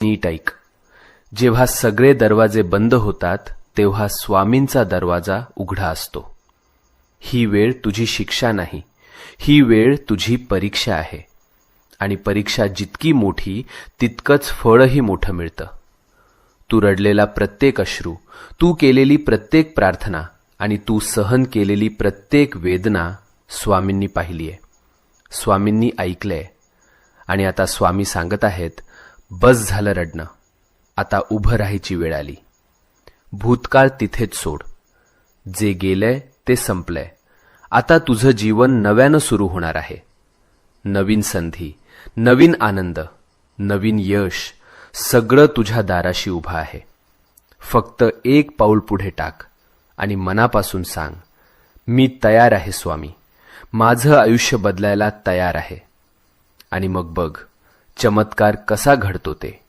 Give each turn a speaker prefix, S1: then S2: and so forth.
S1: नीट ऐक. जेव्हा सगळे दरवाजे बंद होतात तेव्हा स्वामींचा दरवाजा उघडा असतो. ही वेळ तुझी शिक्षा नाही, ही वेळ तुझी परीक्षा आहे. आणि परीक्षा जितकी मोठी तितकंच फळही मोठं मिळतं. तू रडलेला प्रत्येक अश्रू, तू केलेली प्रत्येक प्रार्थना आणि तू सहन केलेली प्रत्येक वेदना स्वामींनी पाहिली आहे, स्वामींनी ऐकलंय. आणि आता स्वामी सांगत आहेत, बस झालं रडणं, आता उभं राहायची वेळ आली. भूतकाळ तिथेच सोड. जे गेलंय ते संपलंय. आता तुझं जीवन नव्यानं सुरू होणार आहे. नवीन संधी, नवीन आनंद, नवीन यश, सगळं तुझ्या दाराशी उभं आहे. फक्त एक पाऊल पुढे टाक आणि मनापासून सांग, मी तयार आहे स्वामी, माझं आयुष्य बदलायला तयार आहे. आणि मग बघ चमत्कार कसा घडतो ते.